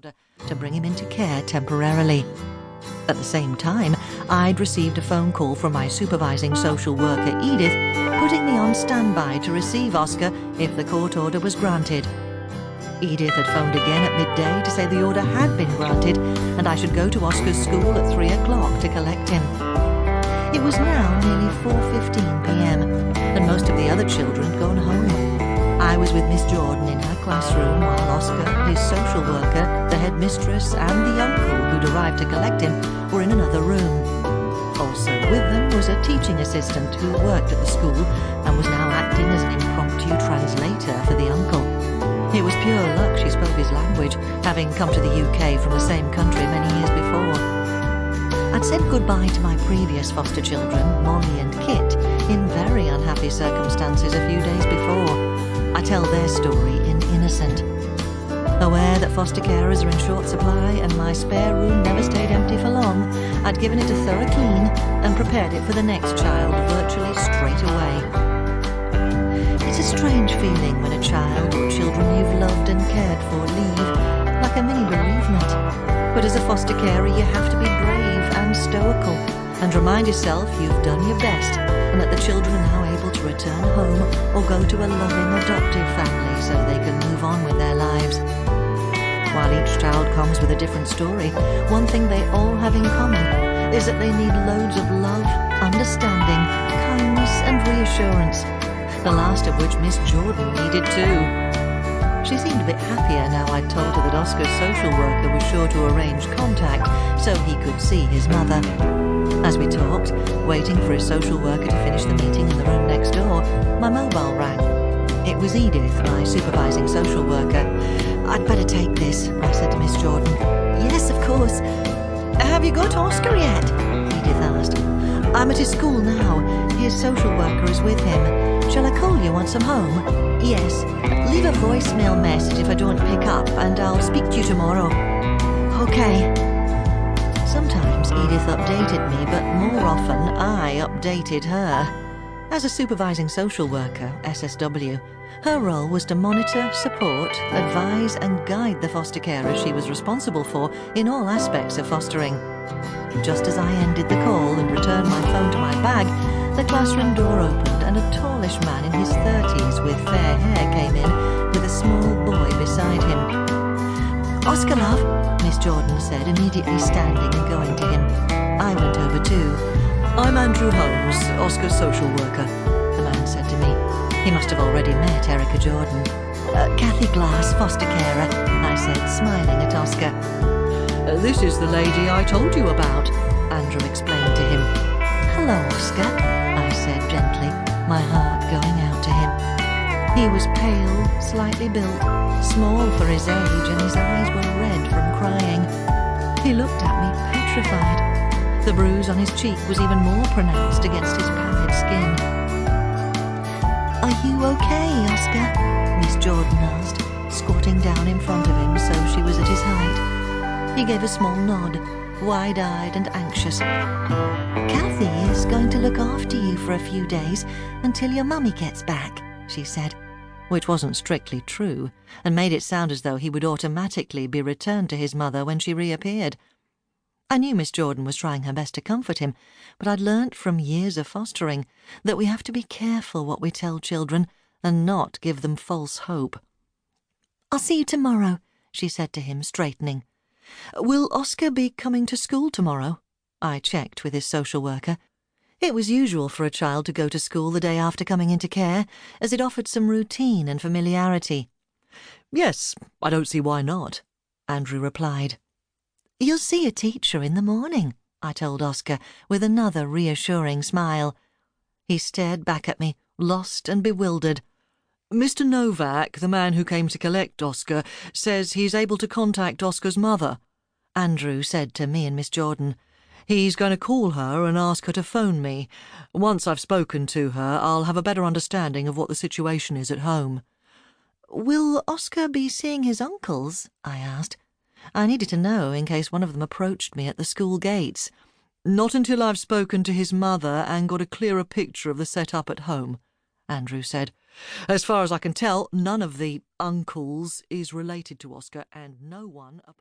order to bring him into care temporarily. At the same time, I'd received a phone call from my supervising social worker, Edith, putting me on standby to receive Oskar if the court order was granted. Edith had phoned again at midday to say the order had been granted and I should go to Oskar's school at 3 o'clock to collect him. It was now nearly 4:15 p.m. and most of the other children had gone home. I was with Miss Jordan in her classroom while Oskar, his social worker, the headmistress and the uncle who'd arrived to collect him were in another room. Also with them was a teaching assistant who worked at the school and was now acting as an impromptu translator for the uncle. It was pure luck she spoke his language, having come to the UK from the same country many years before. I'd said goodbye to my previous foster children, Molly and Kit, in very unhappy circumstances a few days before. I tell their story in Innocent. Aware that foster carers are in short supply and my spare room never stayed empty for long, I'd given it a thorough clean and prepared it for the next child virtually straight away. It's a strange feeling when a child or children you've loved and cared for leave, like a mini bereavement. But as a foster carer you have to be brave and stoical and remind yourself you've done your best and that the children are now able to return home or go to a loving adoptive family so they can move on with their lives. While each child comes with a different story, one thing they all have in common is that they need loads of love, understanding, kindness and reassurance, the last of which Miss Jordan needed too. She seemed a bit happier now I'd told her that Oskar's social worker was sure to arrange contact so he could see his mother. As we talked, waiting for his social worker to finish the meeting in the room next door, my mobile rang. It was Edith, my supervising social worker. "I'd better take this," I said to Miss Jordan. "Yes, of course. Have you got Oskar yet?" Edith asked. "I'm at his school now. His social worker is with him. Shall I call you once I'm home?" "Yes. Leave a voicemail message if I don't pick up, and I'll speak to you tomorrow." "Okay." Sometimes Edith updated me, but more often I updated her. As a supervising social worker, SSW, her role was to monitor, support, advise and guide the foster carer she was responsible for in all aspects of fostering. Just as I ended the call and returned my phone to my bag, the classroom door opened and a tallish man in his 30s with fair hair came in with a small boy beside him. "Oskar, love," Miss Jordan said, immediately standing and going to him. I went over too. "I'm Andrew Holmes, Oskar's social worker," the man said to me. He must have already met Erica Jordan. "Kathy Glass, foster carer," I said, smiling at Oskar. "This is the lady I told you about," Andrew explained to him. "Hello, Oskar," I said gently, my heart going out to him. He was pale, slightly built, small for his age, and his eyes were red from crying. He looked at me petrified. The bruise on his cheek was even more pronounced against his pallid skin. "Are you okay, Oskar?" Miss Jordan asked, squatting down in front of him so she was at his height. He gave a small nod, wide-eyed and anxious. "Kathy is going to look after you for a few days until your mummy gets back," she said, which wasn't strictly true, and made it sound as though he would automatically be returned to his mother when she reappeared. I knew Miss Jordan was trying her best to comfort him, but I'd learnt from years of fostering that we have to be careful what we tell children and not give them false hope. "I'll see you tomorrow," she said to him, straightening. "Will Oskar be coming to school tomorrow?" I checked with his social worker. It was usual for a child to go to school the day after coming into care, as it offered some routine and familiarity. "Yes, I don't see why not," Andrew replied. "You'll see a teacher in the morning," I told Oskar, with another reassuring smile. He stared back at me, lost and bewildered. "Mr. Novak, the man who came to collect Oskar, says he's able to contact Oskar's mother," Andrew said to me and Miss Jordan. "He's going to call her and ask her to phone me. Once I've spoken to her, I'll have a better understanding of what the situation is at home." "Will Oskar be seeing his uncles?" I asked. I needed to know in case one of them approached me at the school gates. "Not until I've spoken to his mother and got a clearer picture of the set-up at home," Andrew said. "As far as I can tell, none of the uncles is related to Oskar, and no one apart..."